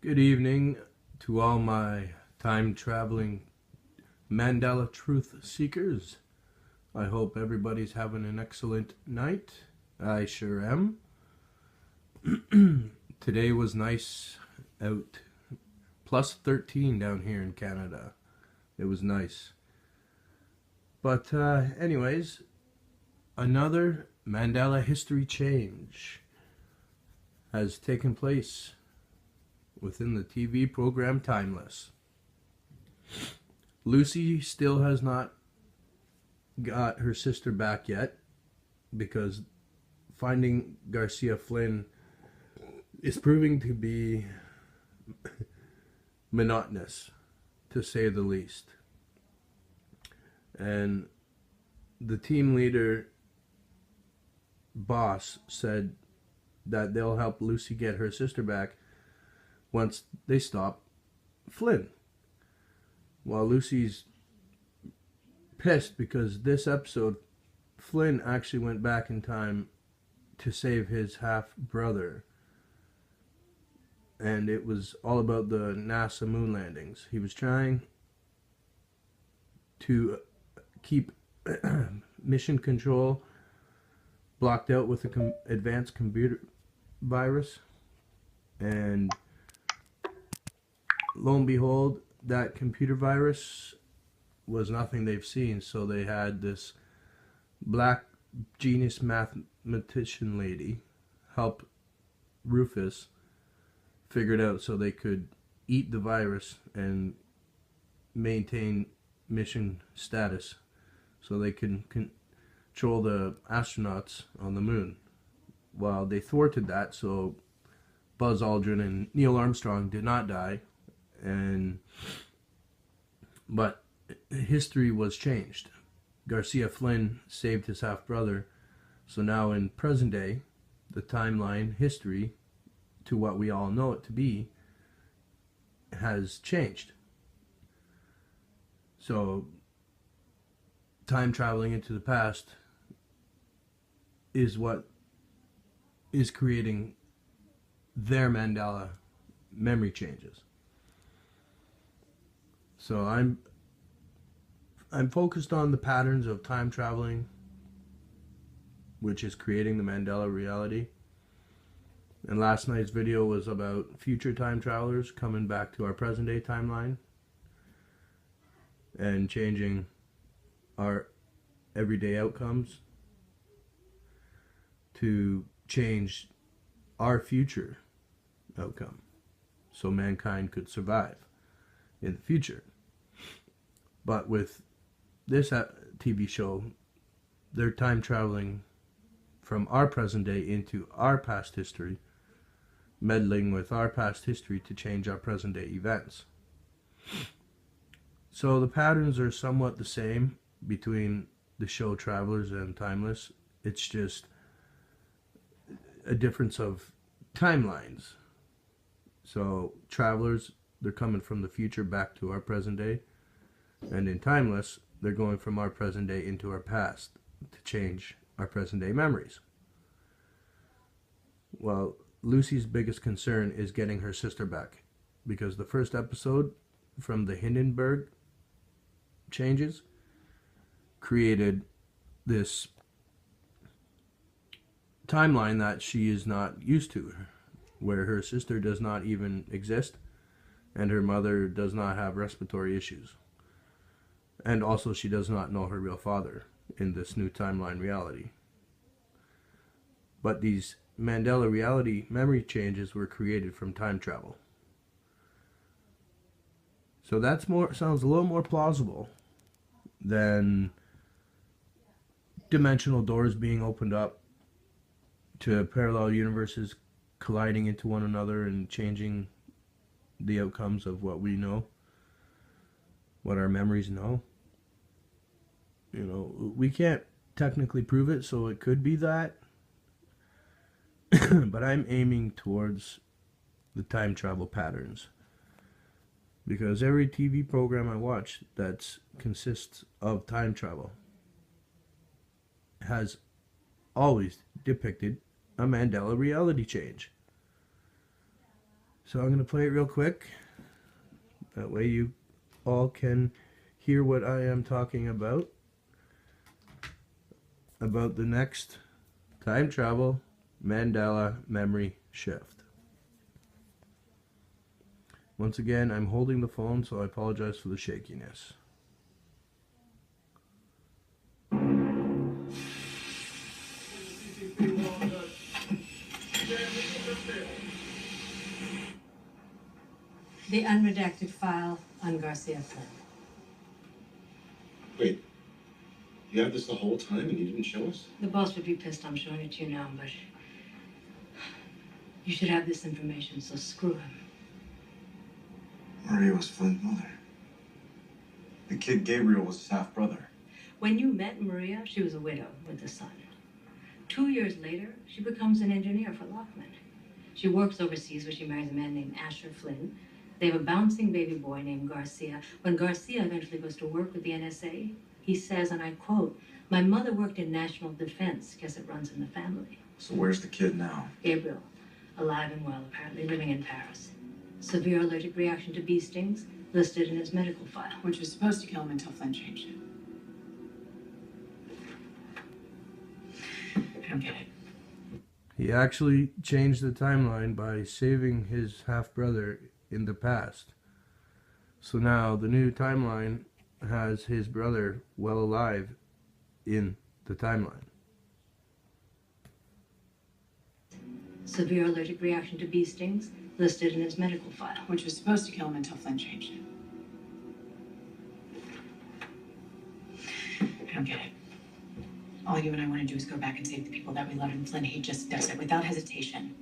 Good evening to all my time-traveling Mandela truth seekers. I hope everybody's having an excellent night. I sure am. Today was nice out. Plus 13 down here in Canada. It was nice. But anyways, another Mandela history change has taken place within the TV program Timeless. Lucy still has not got her sister back yet because finding Garcia Flynn is proving to be monotonous, to say the least. And the team leader boss said that they'll help Lucy get her sister back once they stop Flynn. While Lucy's pissed because this episode, Flynn actually went back in time to save his half-brother. And it was all about the NASA moon landings. He was trying to keep mission control blocked out with an advanced computer virus. And lo and behold, that computer virus was nothing they've seen. So they had this black genius mathematician lady help Rufus figure it out so they could eat the virus and maintain mission status so they can control the astronauts on the moon. Well, they thwarted that, so Buzz Aldrin and Neil Armstrong did not die, but history was changed. Garcia Flynn saved his half-brother, so now in present day, the timeline history to what we all know it to be has changed. So time traveling into the past is what is creating their Mandela memory changes. So I'm focused on the patterns of time traveling, which is creating the Mandela reality. And last night's video was about future time travelers coming back to our present day timeline and changing our everyday outcomes to change our future outcome so mankind could survive in the future. But with this TV show, they're time traveling from our present day into our past history, meddling with our past history to change our present day events. So the patterns are somewhat the same between the show Travelers and Timeless. It's just a difference of timelines. So Travelers, they're coming from the future back to our present day, and in Timeless, they're going from our present day into our past to change our present day memories. Well, Lucy's biggest concern is getting her sister back, because the first episode from the Hindenburg changes created this timeline that she is not used to, where her sister does not even exist and her mother does not have respiratory issues, and also she does not know her real father in this new timeline reality. But these Mandela reality memory changes were created from time travel. So that's sounds a little more plausible than dimensional doors being opened up to parallel universes colliding into one another and changing the outcomes of what we know, what our memories know. You know, we can't technically prove it, so it could be that. But I'm aiming towards the time travel patterns, because every TV program I watch that consists of time travel has always depicted a Mandela reality change. So I'm going to play it real quick. That way you all can hear what I am talking about the next time travel Mandela memory shift. Once again, I'm holding the phone, so I apologize for the shakiness. The unredacted file on Garcia Flynn. Wait, you had this the whole time and you didn't show us? The boss would be pissed I'm showing it to you now, but you should have this information, so screw him. Maria was Flynn's mother. The kid Gabriel was his half-brother. When you met Maria, she was a widow with a son. 2 years later, she becomes an engineer for Lockman. She works overseas where she marries a man named Asher Flynn. They have a bouncing baby boy named Garcia. When Garcia eventually goes to work with the NSA, he says, and I quote, "My mother worked in national defense. Guess it runs in the family." So where's the kid now? Gabriel, alive and well, apparently living in Paris. Severe allergic reaction to bee stings, listed in his medical file. Which was supposed to kill him until Flynn changed it. I don't get it. He actually changed the timeline by saving his half-brother in the past. So now the new timeline has his brother well alive in the timeline. Severe allergic reaction to bee stings, listed in his medical file. Which was supposed to kill him until Flynn changed it. I don't get it. All you and I want to do is go back and save the people that we love, and Flynn, he just does it without hesitation.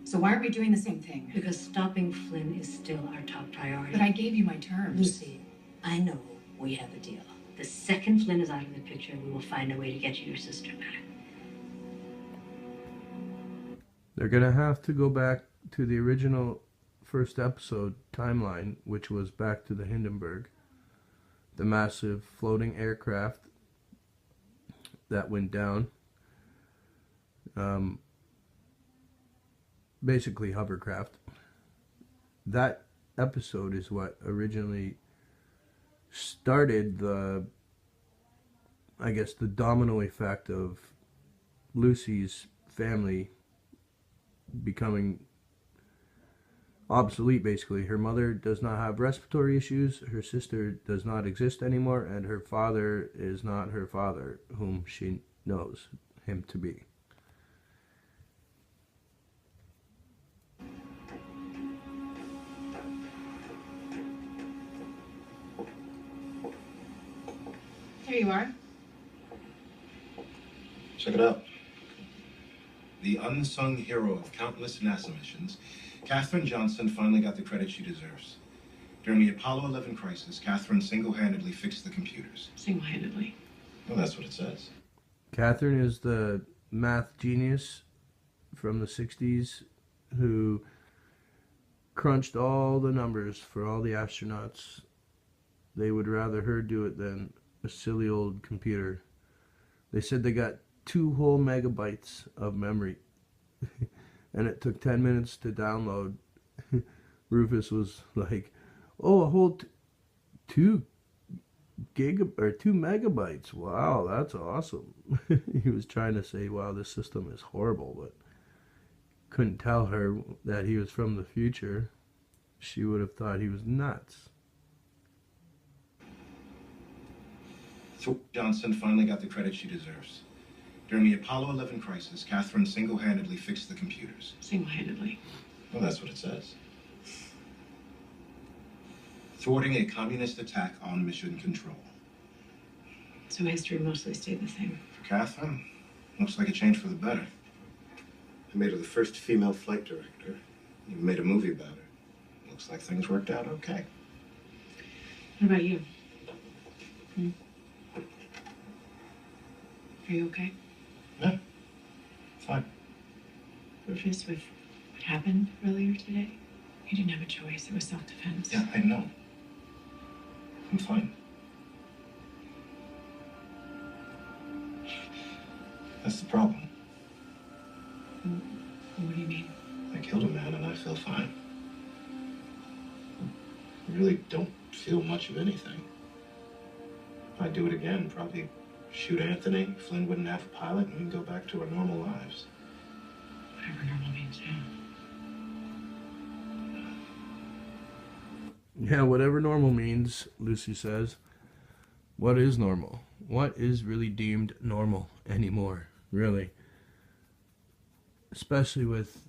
So why aren't we doing the same thing? Because stopping Flynn is still our top priority. But I gave you my terms. Lucy, I know we have a deal. The second Flynn is out of the picture, we will find a way to get you your sister back. They're going to have to go back to the original first episode timeline, which was back to the Hindenburg, the massive floating aircraft that went down. Basically hovercraft. That episode is what originally started the domino effect of Lucy's family becoming obsolete. Basically, her mother does not have respiratory issues, her sister does not exist anymore, and her father is not her father, whom she knows him to be. Here you are. Check it out. The unsung hero of countless NASA missions, Katherine Johnson finally got the credit she deserves. During the Apollo 11 crisis, Katherine single-handedly fixed the computers. Single-handedly. Well, that's what it says. Katherine is the math genius from the 60s who crunched all the numbers for all the astronauts. They would rather her do it than a silly old computer. They said they got 2 whole megabytes of memory and it took 10 minutes to download. Rufus was like, oh, a whole 2 megabytes. Wow, that's awesome. He was trying to say, wow, this system is horrible, but couldn't tell her that he was from the future. She would have thought he was nuts. So Johnson finally got the credit she deserves. During the Apollo 11 crisis, Katherine single-handedly fixed the computers. Single-handedly. Well, that's what it says. Thwarting a communist attack on mission control. So history mostly stayed the same. For Katherine, looks like a change for the better. I made her the first female flight director. Even made a movie about her. Looks like things worked out okay. What about you? Are you okay? Yeah, fine. Rufus, with what happened earlier today, you didn't have a choice. It was self-defense. Yeah, I know. I'm fine. That's the problem. What do you mean? I killed a man and I feel fine. I really don't feel much of anything. If I do it again, probably shoot Anthony. Flynn wouldn't have a pilot, and we can go back to our normal lives. Whatever normal means, yeah. Yeah, whatever normal means, Lucy says. What is normal? What is really deemed normal anymore, really? Especially with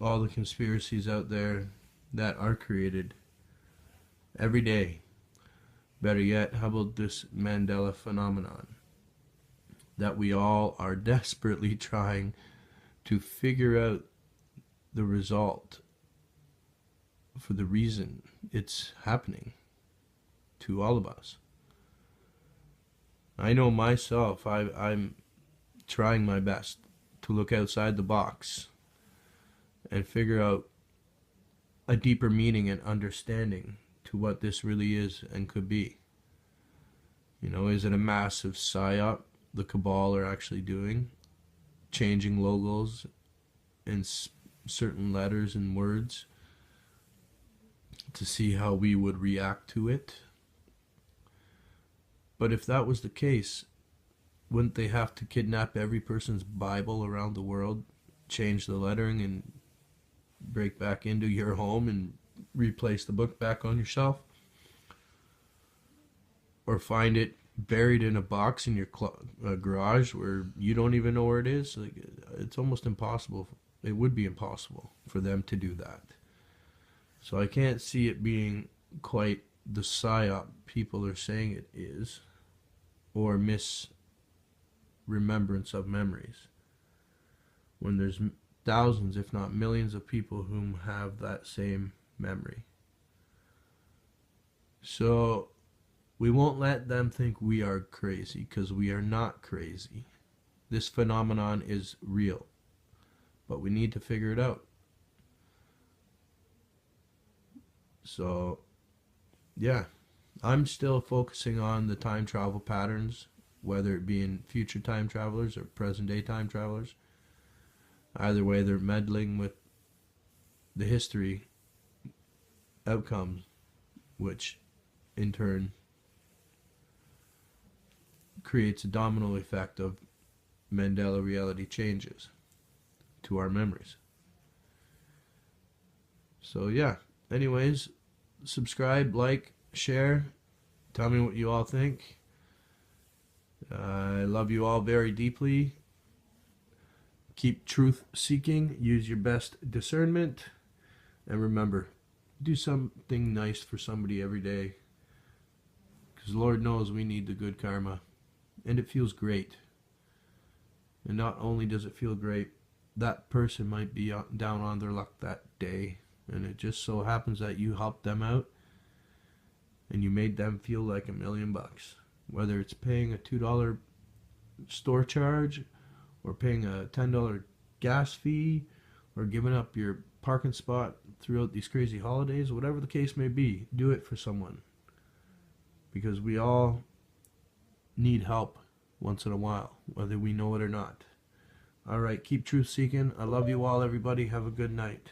all the conspiracies out there that are created every day. Better yet, how about this Mandela phenomenon that we all are desperately trying to figure out the result for the reason it's happening to all of us. I know myself, I'm trying my best to look outside the box and figure out a deeper meaning and understanding to what this really is and could be. You know, is it a massive psyop the cabal are actually doing? Changing logos and certain letters and words to see how we would react to it? But if that was the case, wouldn't they have to kidnap every person's Bible around the world, change the lettering, and break back into your home and replace the book back on your shelf? Or find it buried in a box in your garage where you don't even know where it is? Like, it's almost impossible. It would be impossible for them to do that. So I can't see it being quite the psyop people are saying it is, or misremembrance of memories, when there's thousands, if not millions, of people whom have that same memory. So we won't let them think we are crazy, because we are not crazy. This phenomenon is real, but we need to figure it out. So yeah, I'm still focusing on the time travel patterns, whether it be in future time travelers or present day time travelers. Either way, they're meddling with the history outcomes, which in turn creates a domino effect of Mandela reality changes to our memories. So yeah, anyways, subscribe, like, share, tell me what you all think. I love you all very deeply. Keep truth seeking, use your best discernment, and remember, do something nice for somebody every day, because Lord knows we need the good karma, and it feels great. And not only does it feel great, that person might be down on their luck that day, and it just so happens that you helped them out and you made them feel like $1 million. Whether it's paying a $2 store charge, or paying a $10 gas fee, or giving up your parking spot throughout these crazy holidays, whatever the case may be, do it for someone. Because we all need help once in a while, whether we know it or not. Alright, keep truth seeking. I love you all, everybody. Have a good night.